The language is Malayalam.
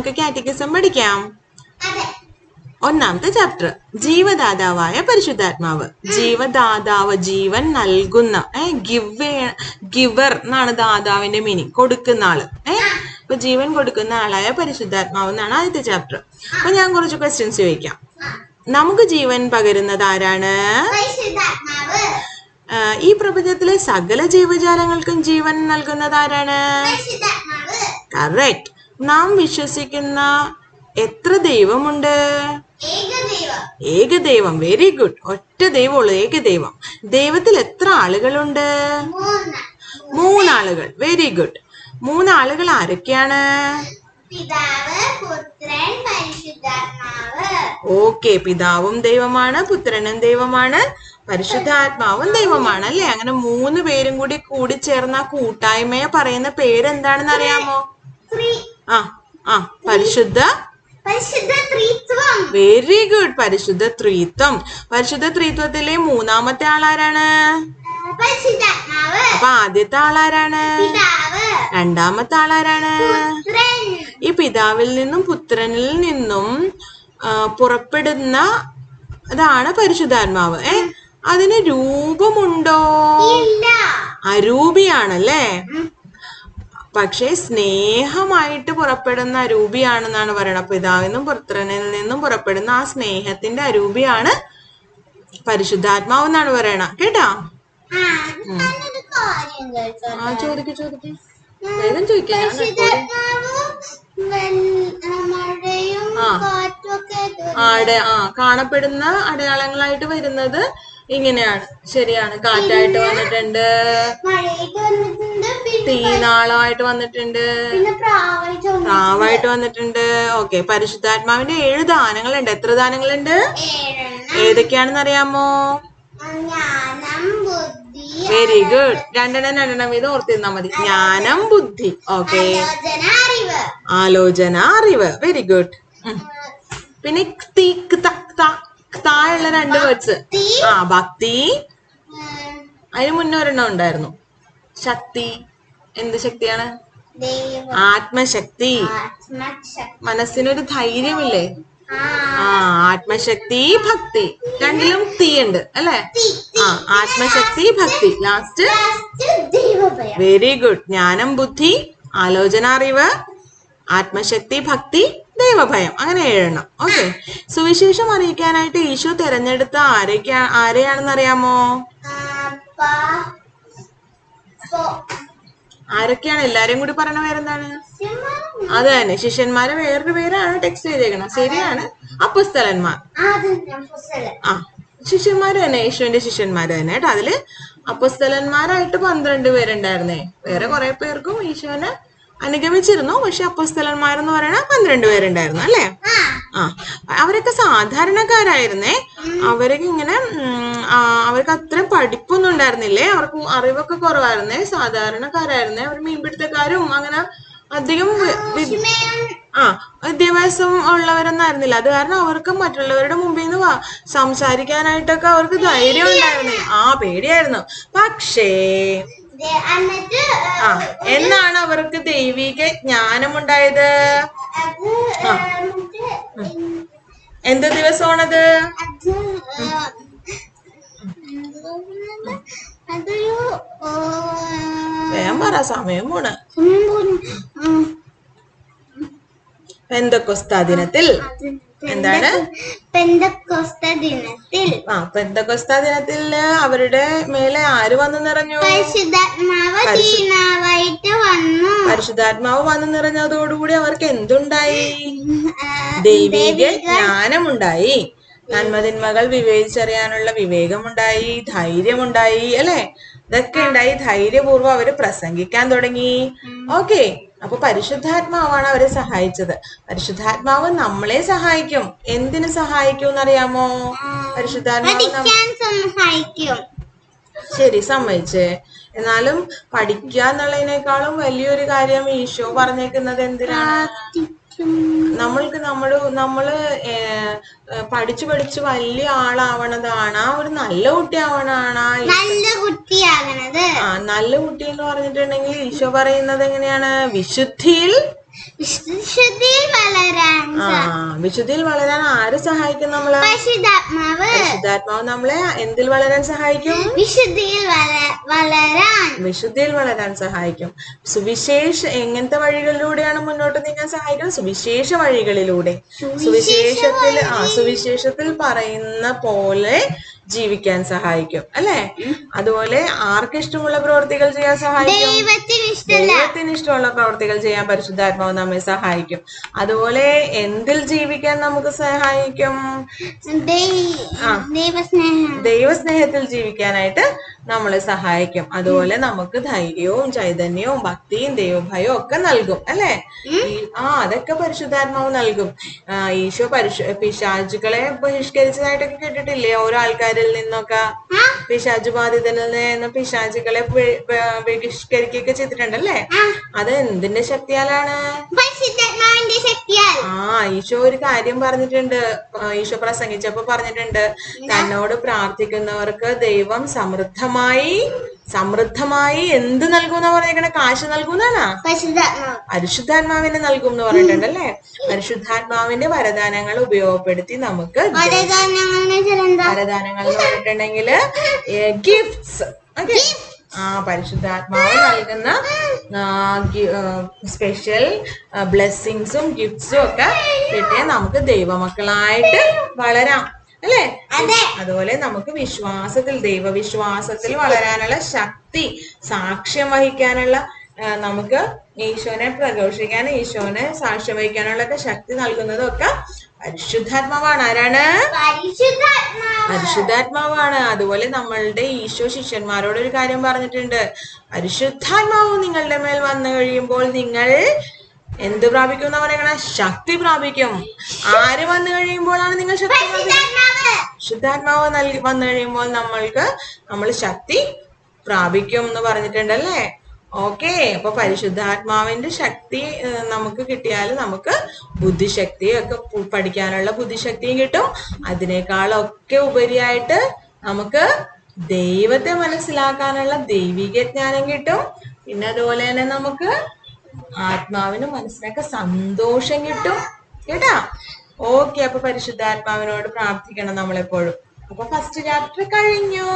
നമുക്ക് കാറ്റഗിസം പഠിക്കാം. ഒന്നാമത്തെ ചാപ്റ്റർ ജീവദാതാവായ പരിശുദ്ധാത്മാവ്. ജീവദാതാവ്, ജീവൻ നൽകുന്ന, ഗിവർ എന്നാണ് ദാതാവിന്റെ മീനിങ്, കൊടുക്കുന്ന ആള്. അപ്പൊ ജീവൻ കൊടുക്കുന്ന ആളായ പരിശുദ്ധാത്മാവ് എന്നാണ് ആദ്യത്തെ ചാപ്റ്റർ. അപ്പൊ ഞാൻ കുറച്ച് ക്വസ്റ്റ്യൻസ് ചോദിക്കാം. നമുക്ക് ജീവൻ പകരുന്നത് ആരാണ്? ഈ പ്രപഞ്ചത്തിലെ സകല ജീവജാലങ്ങൾക്കും ജീവൻ നൽകുന്നത് ആരാണ്? കറക്റ്റ്. നാം വിശ്വസിക്കുന്ന എത്ര ദൈവമുണ്ട്? ഏകദൈവം. Very good. ഒറ്റ ദൈവമുള്ളൂ, ഏകദൈവം. ദൈവത്തിൽ എത്ര ആളുകളുണ്ട്? 3 ആളുകൾ. Very good. 3 ആളുകൾ ആരൊക്കെയാണ്? ഓക്കെ, പിതാവും ദൈവമാണ്, പുത്രനും ദൈവമാണ്, പരിശുദ്ധാത്മാവും ദൈവമാണ് അല്ലെ? അങ്ങനെ 3 പേരും കൂടി ചേർന്ന കൂട്ടായ്മയെ പറയുന്ന പേരെന്താണെന്ന് അറിയാമോ? പരിശുദ്ധ വെരി ഗുഡ്. പരിശുദ്ധ ത്രിത്വം. പരിശുദ്ധ ത്രിത്വത്തിലെ 3-ാമത്തെ ആളാരാണ്? അപ്പൊ ആദ്യത്തെ ആളാരാണ്? 2-ാമത്തെ ആളാരാണ്? ഈ പിതാവിൽ നിന്നും പുത്രനിൽ നിന്നും പുറപ്പെടുന്ന അതാണ് പരിശുദ്ധാത്മാവ്. അതിന് രൂപമുണ്ടോ? അരൂപിയാണല്ലേ? പക്ഷെ സ്നേഹമായിട്ട് പുറപ്പെടുന്ന അരൂപിയാണെന്നാണ് പറയുന്നത്. പിതാവിൽ നിന്നും പുത്രനിൽ നിന്നും പുറപ്പെടുന്ന ആ സ്നേഹത്തിന്റെ അരൂപിയാണ് പരിശുദ്ധാത്മാവ് എന്നാണ് പറയണ. കേട്ടാ? ചോദിക്കും വേഗം ചോദിക്കാം. കാണപ്പെടുന്ന അടയാളങ്ങളായിട്ട് വരുന്നത് ഇങ്ങനെയാണ്. ശരിയാണ്. കാറ്റായിട്ട് വന്നിട്ടുണ്ട്, തീനാളമായിട്ട് വന്നിട്ടുണ്ട്, പ്രാവായിട്ട് വന്നിട്ടുണ്ട്. ഓക്കെ. പരിശുദ്ധാത്മാവിന്റെ 7 ദാനങ്ങളുണ്ട്. എത്ര ദാനങ്ങളുണ്ട്? ഏതൊക്കെയാണെന്ന് അറിയാമോ? Very good. 2 വീതം ഓർത്തിരുന്നാ മതി. ജ്ഞാനം, ബുദ്ധി. ഓക്കെ. ആലോചന, അറിവ്. Very good. പിന്നെ താഴെയുള്ള 2 വേർഡ്സ്. ഭക്തി. അതിന് മുന്നേ ഒരെണ്ണം ഉണ്ടായിരുന്നു. ശക്തി. എന്ത് ശക്തിയാണ്? ആത്മശക്തി. മനസ്സിനൊരു ധൈര്യമില്ലേ? ആത്മശക്തി, ഭക്തി. 2ലും തീ ഉണ്ട് അല്ലെ? ആത്മശക്തി, ഭക്തി. Last very good. ജ്ഞാനം, ബുദ്ധി, ആലോചന, അറിവ്, ആത്മശക്തി, ഭക്തി, ദൈവഭയം. അങ്ങനെ 7 എണ്ണം. ഓക്കെ. സുവിശേഷം അറിയിക്കാനായിട്ട് ഈശോ തെരഞ്ഞെടുത്ത ആരെയാണെന്ന് അറിയാമോ? ആരൊക്കെയാണ്? എല്ലാരെയും കൂടി പറഞ്ഞ പേരെന്താണ്? അത് തന്നെ, ശിഷ്യന്മാരെ വേറൊരു പേരാണ് ടെക്സ്റ്റ് ചെയ്തേക്കണം. ശരിയാണ്, അപ്പോസ്തലന്മാർ. ശിഷ്യന്മാര് തന്നെ, യേശുവിന്റെ ശിഷ്യന്മാര് തന്നെ കേട്ടോ. അതില് അപ്പോസ്തലന്മാരായിട്ട് 12 പേരുണ്ടായിരുന്നേ. വേറെ കുറെ പേർക്കും ഈശോനെ അനുഗമിച്ചിരുന്നു. പക്ഷെ അപ്പോസ്തലന്മാരെന്ന് പറയണ 12 പേരുണ്ടായിരുന്നു അല്ലെ? അവരൊക്കെ സാധാരണക്കാരായിരുന്നേ. അവരൊക്കെ ഇങ്ങനെ അവർക്ക് അത്രയും പഠിപ്പൊന്നും ഉണ്ടായിരുന്നില്ലേ. അവർക്ക് അറിവൊക്കെ കുറവായിരുന്നേ. സാധാരണക്കാരായിരുന്നേ. അവർ മീൻപിടുത്തക്കാരും അങ്ങനെ അധികം വിദ്യാഭ്യാസം ഉള്ളവരൊന്നും ആയിരുന്നില്ല. അത് കാരണം അവർക്ക് മറ്റുള്ളവരുടെ മുമ്പിൽ നിന്ന് സംസാരിക്കാനായിട്ടൊക്കെ അവർക്ക് ധൈര്യം ഉണ്ടായിരുന്നു. പേടിയായിരുന്നു. പക്ഷേ എന്നാണ് അവർക്ക് ദൈവിക ജ്ഞാനമുണ്ടായത്? എന്ത് ദിവസമാണത്? വേഗം പറ, സമയം പോണ്. പെന്തക്കോസ്താ ദിനത്തിൽ. എന്താണ് പെന്തക്കോസ്താ ദിനത്തിൽ? പെന്തക്കോസ്താ ദിനത്തിൽ അവരുടെ മേലെ ആര് വന്നു നിറഞ്ഞു? പരിശുദ്ധാത്മാവ് വന്നു നിറഞ്ഞതോടുകൂടി അവർക്ക് എന്തുണ്ടായി? ദൈവിക ജ്ഞാനമുണ്ടായി. നന്മതിന്മകൾ വിവേചിച്ചറിയാനുള്ള വിവേകമുണ്ടായി, ധൈര്യമുണ്ടായി അല്ലെ? ഇതൊക്കെ ഉണ്ടായി. ധൈര്യപൂർവ്വം അവര് പ്രസംഗിക്കാൻ തുടങ്ങി. ഓക്കെ. അപ്പൊ പരിശുദ്ധാത്മാവാണ് അവരെ സഹായിച്ചത്. പരിശുദ്ധാത്മാവ് നമ്മളെ സഹായിക്കും. എന്തിനു സഹായിക്കും എന്നറിയാമോ? പരിശുദ്ധാത്മാവ് ശരി, സമ്മതിച്ചേ. എന്നാലും പഠിക്കുക എന്നുള്ളതിനേക്കാളും വലിയൊരു കാര്യം ഈശോ പറഞ്ഞേക്കുന്നത് എന്തിനാണ്? നമ്മള് പഠിച്ചു വലിയ ആളാവണതാണ്, ഒരു നല്ല കുട്ടിയാവണാണ്. നല്ല കുട്ടി എന്ന് പറഞ്ഞിട്ടുണ്ടെങ്കിൽ ഈശോ പറയുന്നത് എങ്ങനെയാണ്? വിശുദ്ധിയിൽ വിശുദ്ധിയിൽ വളരാൻ ആര് സഹായിക്കും നമ്മളെ? പരിശുദ്ധാത്മാവ് നമ്മളെ എന്തിൽ വളരാൻ സഹായിക്കും? വിശുദ്ധിയിൽ വളരാൻ സഹായിക്കും. എങ്ങനത്തെ വഴികളിലൂടെയാണ് മുന്നോട്ട് നീങ്ങാൻ സഹായിക്കുന്നത്? സുവിശേഷ വഴികളിലൂടെ. സുവിശേഷത്തിൽ പറയുന്ന പോലെ ജീവിക്കാൻ സഹായിക്കും അല്ലെ? അതുപോലെ ആർക്ക് ഇഷ്ടമുള്ള പ്രവൃത്തികൾ ചെയ്യാൻ സഹായിക്കും? ദൈവത്തിന് ഇഷ്ടമുള്ള പ്രവൃത്തികൾ ചെയ്യാൻ പരിശുദ്ധാത്മാവ് നമ്മെ സഹായിക്കും. അതുപോലെ എന്തിൽ ജീവിക്കാൻ നമുക്ക് സഹായിക്കും? ദൈവസ്നേഹത്തിൽ ജീവിക്കാനായിട്ട് നമ്മളെ സഹായിക്കും. അതുപോലെ നമുക്ക് ധൈര്യവും ചൈതന്യവും ഭക്തിയും ദൈവഭയവും ഒക്കെ നൽകും അല്ലെ? അതൊക്കെ പരിശുദ്ധാത്മാവ് നൽകും. ഈശോ പിശാചുകളെ ബഹിഷ്കരിച്ചതായിട്ടൊക്കെ കേട്ടിട്ടില്ലേ? ഓരോ ആൾക്കാരിൽ നിന്നൊക്കെ പിശാചു ബാധിതനിൽ നിന്ന് പിശാചുകളെ ബഹിഷ്കരിക്കുകയൊക്കെ ചെയ്തിട്ടുണ്ടല്ലേ? അത് എന്തിന്റെ ശക്തിയാലാണ്? ഈശോ ഒരു കാര്യം പറഞ്ഞിട്ടുണ്ട്. ഈശോ പ്രസംഗിച്ചപ്പോ പറഞ്ഞിട്ടുണ്ട്, തന്നോട് പ്രാർത്ഥിക്കുന്നവർക്ക് ദൈവം സമൃദ്ധമായി എന്ത് നൽകുന്ന പറഞ്ഞേക്കണ? കാശ് നൽകുന്നാണ്. പരിശുദ്ധാത്മാവിനെ നൽകും എന്ന് പറഞ്ഞിട്ടുണ്ട് അല്ലെ? പരിശുദ്ധാത്മാവിന്റെ വരദാനങ്ങൾ ഉപയോഗപ്പെടുത്തി നമുക്ക് വരദാനങ്ങൾ എന്ന് പറഞ്ഞിട്ടുണ്ടെങ്കിൽ ഗിഫ്റ്റ്സ്. പരിശുദ്ധാത്മാവ് നൽകുന്ന സ്പെഷ്യൽ ബ്ലെസ്സിങ്സും ഗിഫ്റ്റ്സും ഒക്കെ കിട്ടിയാൽ നമുക്ക് ദൈവമക്കളായിട്ട് വളരാം അല്ലെ? അതുപോലെ നമുക്ക് ദൈവവിശ്വാസത്തിൽ വളരാനുള്ള ശക്തി, സാക്ഷ്യം വഹിക്കാനുള്ള, നമുക്ക് ഈശോനെ പ്രഘോഷിക്കാൻ, ഈശോനെ സാക്ഷ്യം വഹിക്കാനുള്ള ഒക്കെ ശക്തി നൽകുന്നതൊക്കെ പരിശുദ്ധാത്മാവാണ്. ആരാണ്? പരിശുദ്ധാത്മാവാണ്. അതുപോലെ നമ്മളുടെ ഈശോ ശിഷ്യന്മാരോട് ഒരു കാര്യം പറഞ്ഞിട്ടുണ്ട്. പരിശുദ്ധാത്മാവ് നിങ്ങളുടെ മേൽ വന്നു കഴിയുമ്പോൾ നിങ്ങൾ എന്ത് പ്രാപിക്കും എന്ന് പറയണ? ശക്തി പ്രാപിക്കും. ആര് വന്നു കഴിയുമ്പോഴാണ് നിങ്ങൾ ശക്തി പ്രാപിക്കുന്നത്? പരിശുദ്ധാത്മാവ് വന്നു കഴിയുമ്പോൾ നമ്മൾ ശക്തി പ്രാപിക്കും എന്ന് പറഞ്ഞിട്ടുണ്ടല്ലേ? ഓക്കെ. അപ്പൊ പരിശുദ്ധാത്മാവിന്റെ ശക്തി നമുക്ക് കിട്ടിയാൽ നമുക്ക് ബുദ്ധിശക്തിയൊക്കെ പഠിക്കാനുള്ള ബുദ്ധിശക്തിയും കിട്ടും. അതിനേക്കാളൊക്കെ ഉപരിയായിട്ട് നമുക്ക് ദൈവത്തെ മനസ്സിലാക്കാനുള്ള ദൈവിക ജ്ഞാനം കിട്ടും. പിന്നെ അതുപോലെ തന്നെ നമുക്ക് ആത്മാവിനും മനസ്സിനൊക്കെ സന്തോഷം കിട്ടും കേട്ടാ. ഓക്കെ. അപ്പൊ പരിശുദ്ധാത്മാവിനോട് പ്രാർത്ഥിക്കണം നമ്മളെപ്പോഴും. അപ്പൊ ഫസ്റ്റ് ചാപ്റ്റർ കഴിഞ്ഞു.